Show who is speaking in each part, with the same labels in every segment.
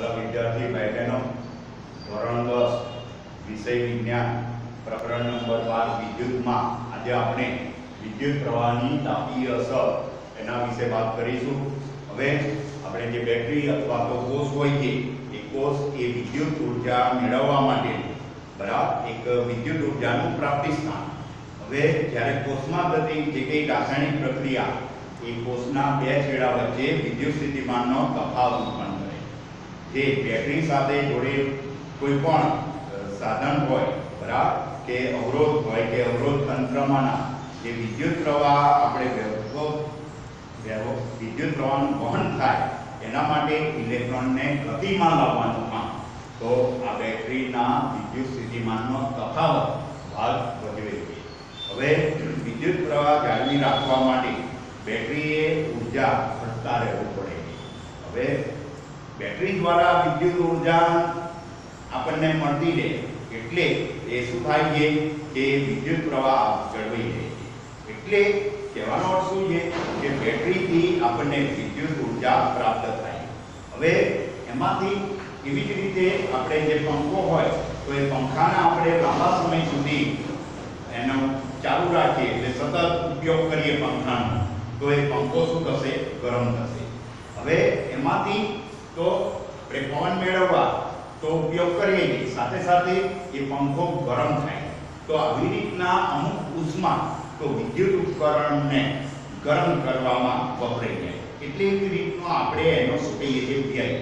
Speaker 1: Hello विद्यार्थी भाई बहनों, ધોરણ 10 વિષય વિજ્ઞાન પ્રકરણ નંબર 12 વિદ્યુતમાં આજે આપણે વિદ્યુત પ્રવાહની તાપીય અસર એના વિશે વાત કરીશું। હવે આપણે જે બેટરી અથવા તો કોષ હોય છે એ કોષ એ વિદ્યુત ઊર્જા મેળવવા માટે બરાબર એક વિદ્યુત ઊર્જાનું પ્રાપ્તિ સ્થાન। હવે જ્યારે કોષમાં થતી જે કંઈ રાસાયણિક પ્રક્રિયા એ કોષના બે છેડા વચ્ચે વિદ્યુત સ્થિતિમાનનો તફાવત ઉત્પન્ન કરે। જે બેટરી સાથે જોડે કોઈ પણ સાધન હોય બરાબર કે અવરોધ હોય કે અવરોધ તંત્રમાંના જે વિદ્યુત પ્રવાહ આપણે વિદ્યુત પ્રવાહનું વહન થાય એના માટે ઇલેક્ટ્રોનને ગતિમાં લાવવાનું કામ તો આ બેટરીના વિદ્યુત સ્થિતિમાનનો તફાવત ભાગ ભજવે છે। હવે વિદ્યુત પ્રવાહ જાળવી રાખવા માટે બેટરીએ ઊર્જા ઘટતા રહેવું પડે છે। હવે બેટરી द्वारा विद्युत ऊर्जा આપણને મળતી રહે એટલે એ શું થાય છે કે વિદ્યુત પ્રવાહ જળવાઈ રહે છે। એટલે કહેવાનો અર્થ શું છે કે બેટરીથી આપણને વિદ્યુત ઊર્જા પ્રાપ્ત થાય। હવે એમાંથી એવી જ રીતે આપણે જે પંખો હોય તો એ પંખાને આપણે લાંબા સમય સુધી એનો ચાલુ રાખીએ એટલે સતત ઉપયોગ કરીએ પંખાનો તો એ પંખો શું થશે ગરમ થશે। હવે એમાંથી તો આપણે પવન મેળવવા તો ઉપયોગ કરીએ છીએ સાથે સાથે એ પંખો ગરમ થાય તો આવી રીતના અમુક ઉષ્મા તો વિદ્યુત ઉપકરણને ગરમ કરવામાં વપરાઈ જાય। એટલે એવી રીતનો આપણે એનો શું કહીએ છીએ વ્યય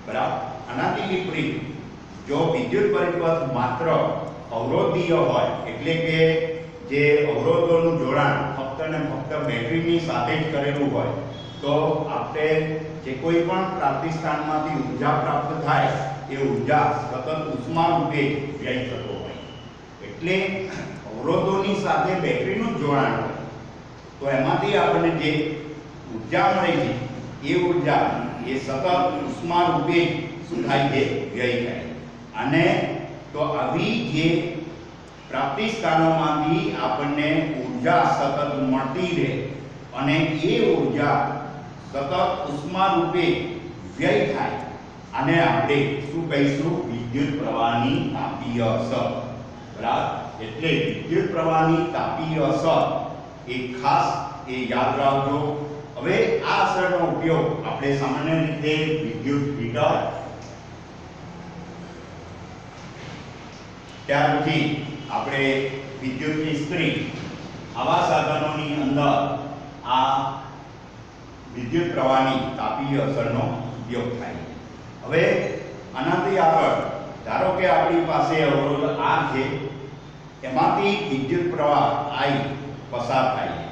Speaker 1: બરાબર। આનાથી વિપરીત જો વિદ્યુત પરિપથ માત્ર અવરોધીય હોય એટલે કે જે અવરોધોનું જોડાણ ફક્ત ને ફક્ત બેટરીની સાથે જ કરેલું હોય તો આપણે જે કોઈ પણ પ્રાપ્તિ સ્થાનમાંથી ઊર્જા પ્રાપ્ત થાય એ ઊર્જા સતત ઉષ્મા રૂપે વ્યય થતો હોય। એટલે અવરોધોની સાથે બેટરીનું જોડાણ હોય તો એમાંથી આપણને જે ઊર્જા મળે છે એ ઊર્જા એ સતત ઉષ્મા રૂપે શું થાય છે વ્યય થાય। અને તો આવી જે પ્રાપ્તિ સ્થાનોમાંથી આપણને ઊર્જા સતત મળતી રહે અને એ ઊર્જા સતત ઉષ્મા રૂપે વ્યય થાય અને આપણે શું કહીશું વિદ્યુત પ્રવાહની તાપીય અસર બરાબર। એટલે વિદ્યુત પ્રવાહની તાપીય અસર એ ખાસ એ યાદ રાખજો। હવે આ અસરનો ઉપયોગ આપણે સામાન્ય રીતે વિદ્યુત હીટર ત્યાર પછી આપણે વિદ્યુતની ઇસ્ત્રી આવા સાધનોની અંદર આ વિદ્યુત પ્રવાહની તાપીય અસરનો ઉપયોગ થાય। હવે આનાથી આગળ ધારો કે આપણી પાસે અવરોધ R છે એમાંથી વિદ્યુત પ્રવાહ I પસાર થાય છે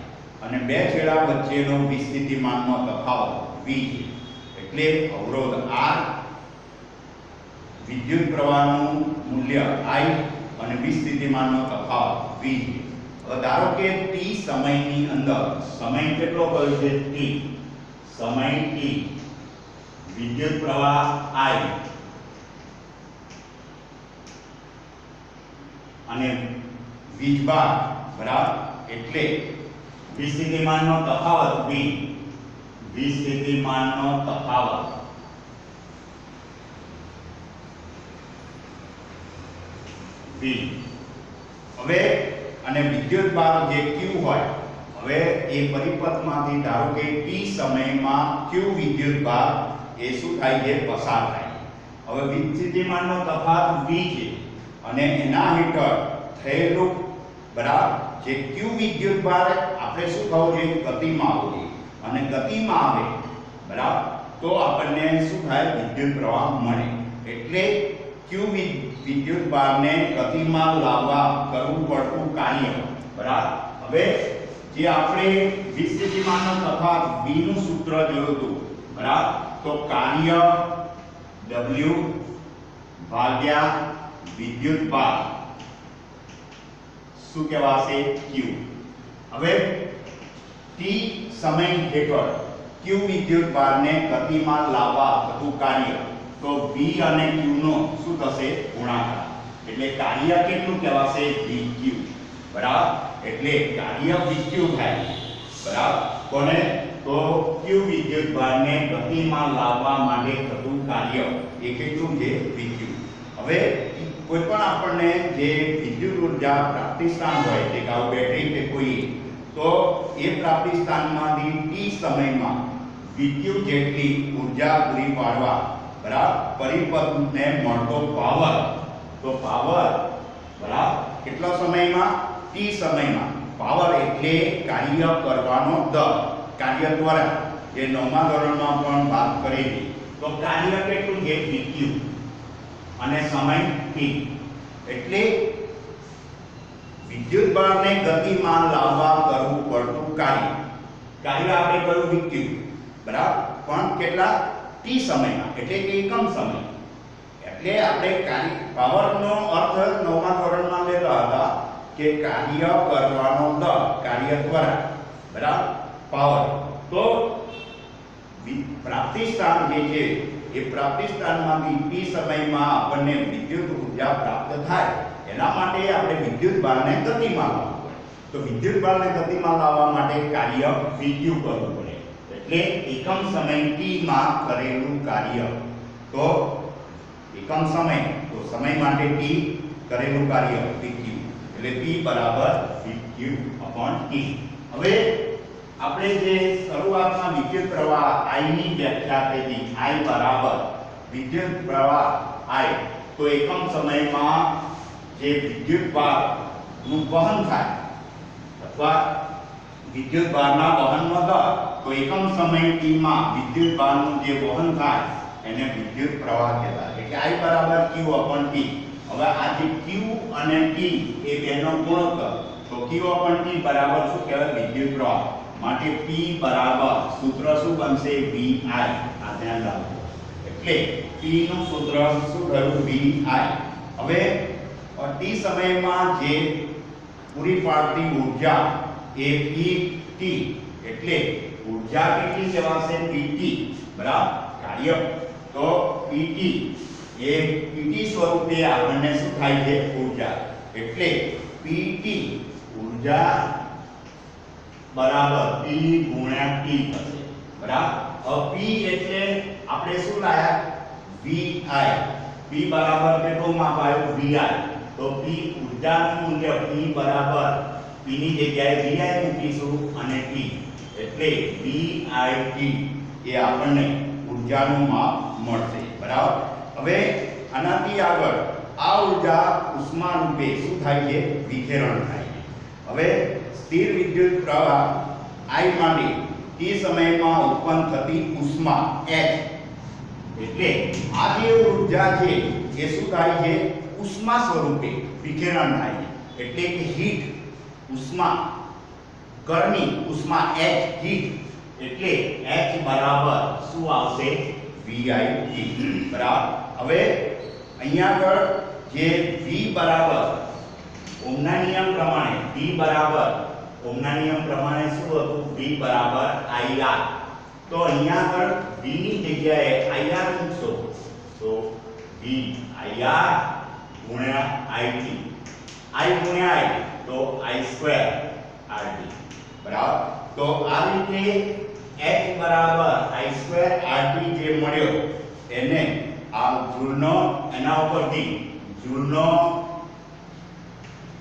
Speaker 1: અને બે છેડા વચ્ચેનો વિસ્થિતિમાનનો તફાવત V છે। એટલે અવરોધ R વિદ્યુત પ્રવાહનું મૂલ્ય I અને વિસ્થિતિમાનનો તફાવત V છે। હવે ધારો કે t સમયની અંદર સમય કેટલો કયો છે t समय t विद्युत प्रवाह I અને વીજભાર બરાબર એટલે વિસ્થિતિમાનનો તફાવત V વિસ્થિતિમાનનો તફાવત V। હવે અને વિદ્યુત ભાર જે Q હોય હવે એ પરિપથમાંથી ધારો કે t સમયમાં q વિદ્યુત ભાર એ શું થાય છે પસાર થાય। હવે વિસ્થિતિમાનનો તફાવત v છે અને એના હેઠળ થયેલું બરાબર જે q વિદ્યુત ભાર આપણે શું થવું જોઈએ ગતિમાં આવવું જોઈએ અને ગતિમાં આવે બરાબર તો આપણને શું થાય વિદ્યુત પ્રવાહ મળે। એટલે q વિદ્યુત ભારને ગતિમાં લાવવા કરવું પડતું કાર્ય બરાબર। હવે જે આપણે વિસ્થિતિમાનનો તફાવત v નું સૂત્ર જોયું હતું બરાબર તો કાર્ય w ભાગ્યા વિદ્યુત ભાર શું કહેવાશે q। હવે t સમય હેઠળ q વિદ્યુત ભારને ગતિમાં લાવવા થતું કાર્ય તો v અને q નો શું થશે ગુણાકાર એટલે કાર્ય કેટલું કહેવાશે vq બરાબર। એટલે કાર્ય vq થાય બરાબર કોને તો q વિદ્યુતભારને ગતિમાં લાવવા માટે થતું કાર્ય એ કેટલું છે pq. હવે કોઈ પણ આપણને જે વિદ્યુત ઉર્જા પ્રાપ્તિસ્થાન હોય કે કાં બેટરી કે કોઈ, તો એ પ્રાપ્તિસ્થાનમાંથી t સમયમાં વિદ્યુત જેટલી ઉર્જા પૂરી પાડવા બરાબર પરિપથને મળતો પાવર, તો પાવર બરાબર કેટલા સમયમાં t સમયમાં, પાવર એટલે કાર્ય કરવાનો દર, કાર્ય દ્વારા જે 9મા ધોરણમાં પણ વાત કરેલી, તો કાર્ય કેટલું છે pq અને સમય t. એટલે વિદ્યુત બળને ગતિમાં લાવવા કરવું પડતું કાર્ય આપણે કર્યું pq બરાબર, પણ કેટલા t સમયમાં, એટલે કે એકમ સમય. એટલે આપણે પાવરનો અર્થ 9મા ધોરણમાં લેતા હતા કે કાર્ય કરવાનો દર, કાર્ય દ્વારા બરાબર પાવર. તો પ્રાપ્તિસ્થાન જે છે એ પ્રાપ્તિસ્થાનમાંથી t સમયમાં આપણને વિદ્યુત ઉર્જા પ્રાપ્ત થાય, એના માટે આપણે વિદ્યુત ભારને ગતિમાં લાવવું પડે. તો વિદ્યુત ભારને ગતિમાં લાવવા માટે કાર્ય pq કરવું પડે. એટલે એકમ સમય t માં કરેલું કાર્ય, તો એકમ સમય, તો સમય માટે t કરેલું કાર્ય pq, એટલે p બરાબર pq/t. હવે આપણે જે શરૂઆતમાં વિદ્યુત પ્રવાહ I ની વ્યાખ્યા કરી, I બરાબર વિદ્યુત પ્રવાહ I, તો એકમ સમયમાં જે વિદ્યુત ભારનું વહન થાય અથવા વિદ્યુત ભારના વહનનો દર, તો એકમ સમય t માં વિદ્યુત ભારનું જે વહન થાય એને વિદ્યુત પ્રવાહ કહેવાય. એટલે I બરાબર q/t. હવે આ જે q અને t એ બેનો ગુણોત્તર, તો q/t બરાબર શું કહેવાય વિદ્યુત પ્રવાહ. માટે p બરાબર સૂત્ર શું બનશે vi, આ ધ્યાન રાખો. એટલે p નું સૂત્ર શું થયું vi. હવે t સમયમાં જે પૂરી પાડતી ઊર્જા એ pt, એટલે ઊર્જા કેટલી કહેવાશે pt બરાબર કાર્ય. તો pt એ pt સ્વરૂપે આપણને શું થાય છે ઊર્જા, એટલે pt ઊર્જા બરાબર p ગુણ્યા t થશે બરાબર. હવે p એટલે આપણે શું લાયા vi, p બરાબર કેટલું માપ આવ્યું vi, તો p ઊર્જાનું મૂલ્ય p બરાબર p ની જગ્યાએ vi મૂકીશું અને t, એટલે vit એ આપણને ઊર્જાનું માપ મળશે બરાબર. હવે આનાથી આગળ આ ઊર્જા ઉષ્મા રૂપે શું થાય છે વિખેરણ થાય છે. હવે સ્થિર વિદ્યુત પ્રવાહ I માટે t સમયમાં ઉત્પન્ન થતી ઉષ્મા h, એટલે આ જે ઊર્જા છે એ શું થાય છે ઉષ્મા સ્વરૂપે વિખેરણ થાય છે. એટલે કે હીટ, ઉષ્મા, ગરમી, ઉષ્મા h હીટ, એટલે h બરાબર શું આવશે vit બરાબર. હવે અહીંયા આગળ જે v બરાબર ઓહમના નિયમ પ્રમાણે, v બરાબર ઓહમના નિયમ પ્રમાણે શું હતું v બરાબર IR, તો અહીંયા આગળ v ની જગ્યાએ IR મૂકશો તો v IR ગુણ્યા IT, I ગુણ્યા I તો I2 RT બરાબર. તો આ રીતે h બરાબર I2 RT જે મળ્યો એને આ જૂલનો, એના ઉપરથી જૂલનો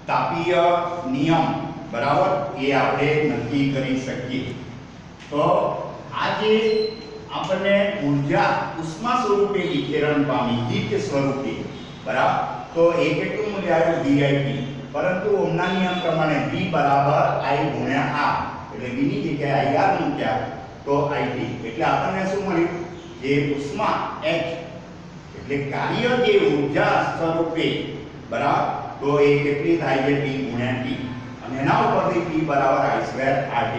Speaker 1: તાપીય નિયમ બરાબર એ આપણે નક્કી કરી શકીએ. તો આ જે આપણને ઊર્જા ઉષ્મા સ્વરૂપે વિખેરણ પામી, હીટ સ્વરૂપે બરાબર, તો એ કેટલું મૂલ્ય આવ્યું vit, પરંતુ ઓહમના નિયમ પ્રમાણે v બરાબર I ગુણ્યા r, એટલે v ની જગ્યાએ IR મૂક્યા તો IT, એટલે આપણને શું મળ્યું જે ઉષ્મા h, એટલે કાર્ય જે ઊર્જા સ્વરૂપે બરાબર, તો એ કેટલી થાય છે t ગુણ્યા t, અને એના ઉપરથી p બરાબર I2 RT,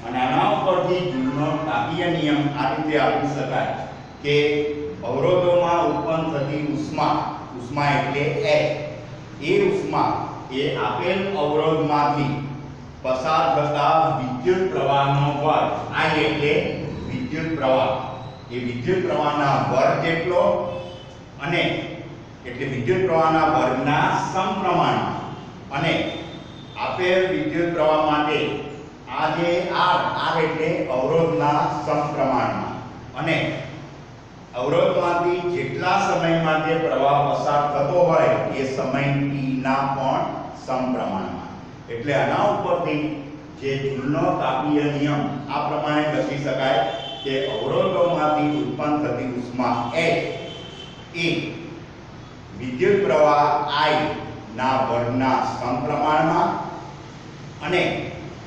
Speaker 1: અને આના ઉપરથી જૂલનો તાપીય નિયમ આ રીતે આપી શકાય કે અવરોધોમાં ઉત્પન્ન થતી ઉષ્મા, ઉષ્મા એટલે h, એ ઉષ્મા એ આપેલ અવરોધમાંથી પસાર થતા વિદ્યુત પ્રવાહનો વર્ગ, I એટલે વિદ્યુત પ્રવાહ, એ વિદ્યુત પ્રવાહના વર્ગ જેટલો, અને એટલે વિદ્યુત પ્રવાહના વર્ગના સમપ્રમાણમાં, અને આપેલ વિદ્યુત પ્રવાહ માટે આ જે R એટલે અવરોધના સમપ્રમાણમાં અને અવરોધમાંથી જેટલા સમયમાં જે પ્રવાહ પસાર થતો હોય એ સમય t ના પણ સમપ્રમાણમાં. એટલે આના ઉપરથી જે જૂલનો તાપીય નિયમ આ પ્રમાણે લખી શકાય કે અવરોધોમાંથી ઉત્પન્ન થતી ઉષ્મા H એ વિદ્યુત પ્રવાહ I ના વર્ગના સમપ્રમાણમાં અને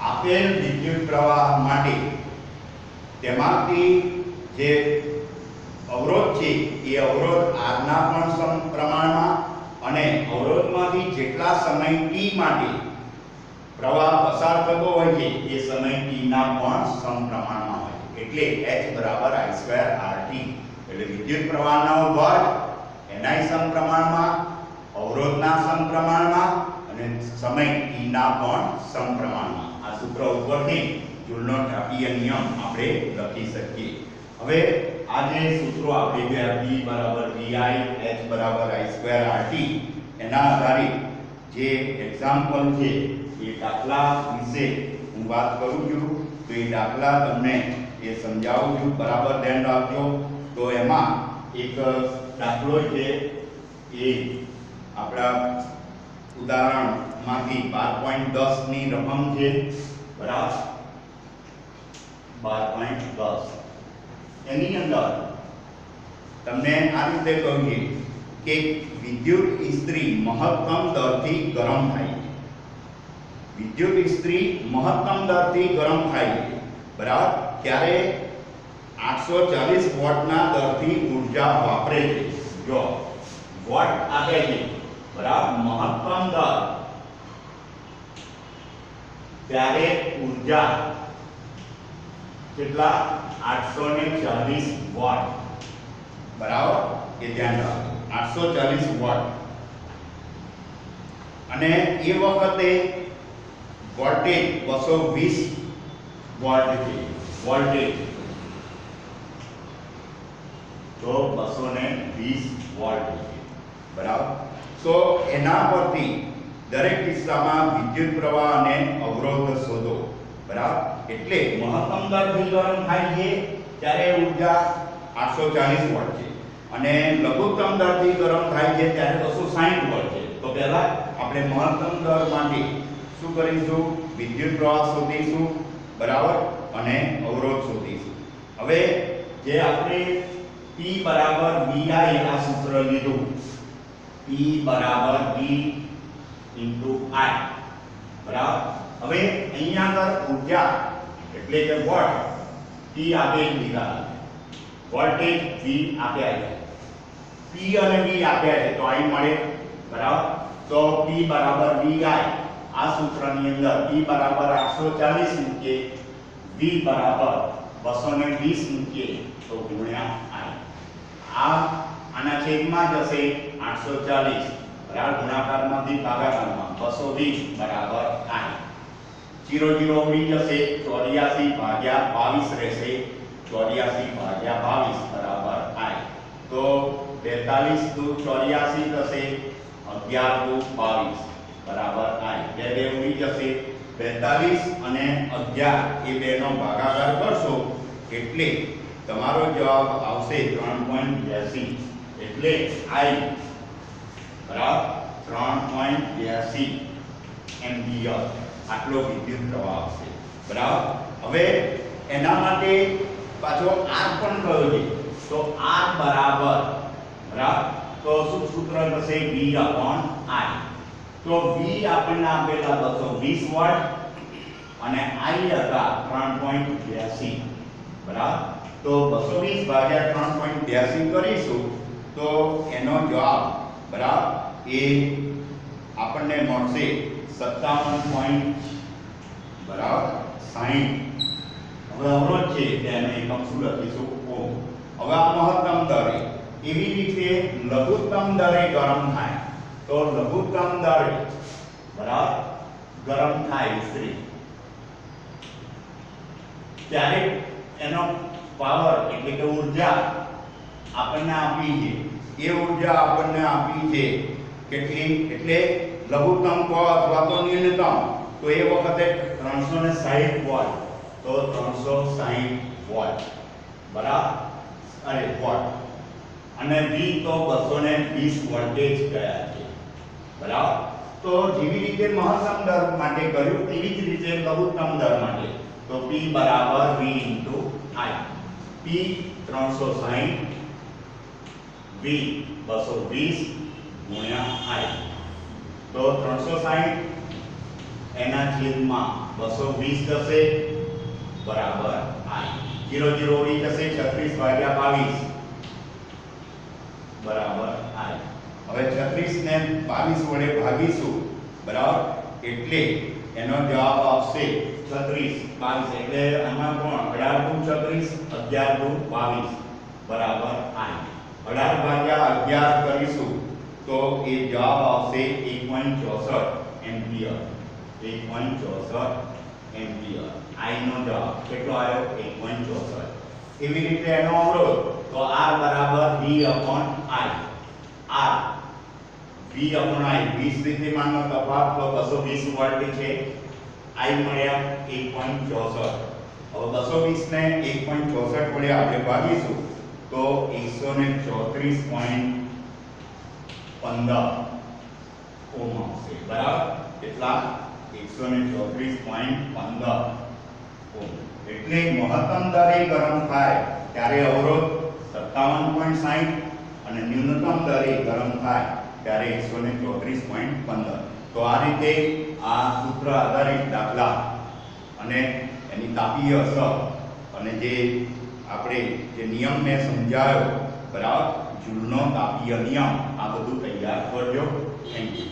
Speaker 1: આપેલ વિદ્યુત પ્રવાહ માટે તેમાંથી જે અવરોધ છે એ અવરોધ R ના પણ સમપ્રમાણમાં અને અવરોધમાંથી જેટલા સમય t માટે પ્રવાહ પસાર થતો હોય છે એ સમય t ના પણ સમપ્રમાણમાં હોય. એટલે H બરાબર I2RT. એટલે વિદ્યુત પ્રવાહનો વર્ગ એના સમપ્રમાણમાં, અવરોધના સમપ્રમાણમાં અને સમય t ના પણ સમપ્રમાણમાં. આ સૂત્ર ઉપરથી જૂલનો તાપીય નિયમ આપણે લખી શકીએ. હવે આ જે સૂત્રો આપણે જોયા P બરાબર VI, H બરાબર I2RT એના આધારે જે એક્ઝામ્પલ છે એ દાખલા વિશે હું વાત કરું છું. તો એ દાખલા તમને એ સમજાવું છું, બરાબર ધ્યાન રાખજો. તો એમાં એક દાખલો છે એ આપણા ઉદાહરણમાંથી 12.10 ની રકમ છે, બરાબર 12.10. એની અંદર તમને આ રીતે કહ્યું કે વિદ્યુત ઇસ્ત્રી મહત્તમ દરથી ગરમ થાય છે. વિદ્યુત ઇસ્ત્રી મહત્તમ દરથી ગરમ થાય છે, બરાબર, ત્યારે 840 વોટના દરથી ઊર્જા વાપરે છે. જો વોટ આપે છે, બરાબર, મહત્તમ દર, ત્યારે ઊર્જા કેટલા 840 વોટ, બરાબર, એ ધ્યાન રાખો 840 વોટ. અને એ વખતે વોલ્ટેજ 220 વોલ્ટ છે. વોલ્ટેજ તો 220 વોલ્ટ છે, બરાબર. તો એના પરથી દરેક કિસ્સામાં વિદ્યુત પ્રવાહ અને અવરોધ શોધો, બરાબર. એટલે મહત્તમ દરથી ગરમ થાય છે ત્યારે ઊર્જા 840 વોટ છે અને લઘુત્તમ દરથી ગરમ થાય છે ત્યારે 260 વોટ છે. તો પહેલા આપણે મહત્તમ દર માટે શું કરીશું? વિદ્યુત પ્રવાહ શોધીશું, બરાબર, અને અવરોધ શોધીશું. હવે જે આપણે P બરાબર VI આ સૂત્ર લીધું, P બરાબર V into I, બરાબર. હવે અહીંયા આગળ ઊર્જા એટલે કે વોટ P આપેલ લીધા, વોલ્ટેજ V આપ્યા છે, P અને V આપ્યા છે તો I મળે, બરાબર. તો P બરાબર VI આ સૂત્રની અંદર P બરાબર 840 મૂકીએ, V બરાબર 220 મૂકીએ તો ગુણ્યા I. આના છેદમાં જશે 840, બરાબર, ગુણાકારમાંથી ભાગાકારમાં 220 બરાબર I. 0 0 ઉડી જશે, 84 ભાગ્યા 22 રહેશે, 84 ભાગ્યા 22 બરાબર I. તો 42 દુ 84 થશે, 11 દુ 22 બરાબર I. બે બે ઉડી જશે, 42 અને 11 એ બેનો ભાગાકાર કરશો એટલે તમારો જવાબ આવશે 3.82. એટલે I બરાબર 3.82 એમ્પિયર આટલો વિદ્યુત પ્રવાહ આવશે, બરાબર. હવે એના માટે પાછો R પણ કયો છે? તો R બરાબર, બરાબર, તો શું સૂત્ર થશે? V upon I. તો V આપણને આપેલા 220 વોટ અને I હતા 3.82, બરાબર. તો 220 ભાગ્યા 3.82 કરીશું તો એનો જવાબ, બરાબર, એ આપણને મળશે 57. બરાબર 60. હવે અવરોધ છે તેને એકમ શું લખીશું? ઓમ. હવે આ મહત્તમ દરે, એવી રીતે લઘુત્તમ દરે ગરમ થાય તો લઘુત્તમ દરે, બરાબર, ગરમ થાય ઇસ્ત્રી ત્યારે એનો પાવર એટલે કે ઊર્જા આપણને આપી છે, એ ઊર્જા આપણને આપી છે કેટલી? એટલે લઘુત્તમ કહો અથવા તો ન્યૂનતમ, તો એ વખતે 360 વોટ, તો 360 વોટ બરાબર, અરે વોટ, અને V તો 220 વોલ્ટેજ ગયા છે બરાબર. તો જેવી રીતે મહત્તમ દર માટે કર્યું તેવી જ રીતે લઘુત્તમ દર માટે, તો P બરાબર V into I. P 360 V 220 ગુણ્યા I. તો 360 એના છેદમાં 220 થશે બરાબર I. 0 0 ઉડી જશે, 36 ભાગ્યા 22 બરાબર I. હવે 36 ને 22 વડે ભાગીશું બરાબર, એટલે એનો જવાબ આવશે 36 22, એટલે આમાં કોણ 18 × 36 11 × 22 બરાબર I. 18 ભાગ્યા 11 કરીશું તો એ જવાબ આવશે 1.64 એમ્પિયર. 1.64 એમ્પિયર I નો જવાબ કેટલો આવ્યો? 1.64. એવી રીતે એનો અવરોધ, તો R બરાબર V upon I. R V upon I 20 સ્થિતિમાનનો તફાવત તો 220 વોલ્ટ છે. I મળ્યા 1.64. હવે 220 ને 1.64 વડે આપણે ભાગીશું તો 134.15 ઓહ્મ આવશે બરાબર. કેટલા? 134.15 ઓહ્મ. એટલે મહત્તમ દરે ગરમ થાય ત્યારે અવરોધ 57.60 અને ન્યૂનતમ દરે ગરમ થાય ત્યારે 134.15. તો આ રીતે આ સૂત્ર આધારિત દાખલા અને એની તાપીય અસર અને જે આપણે જે નિયમ મેં સમજાયો બરાબર, જૂલનો તાપીય નિયમ, આ બધું તૈયાર કરજો. Thank you.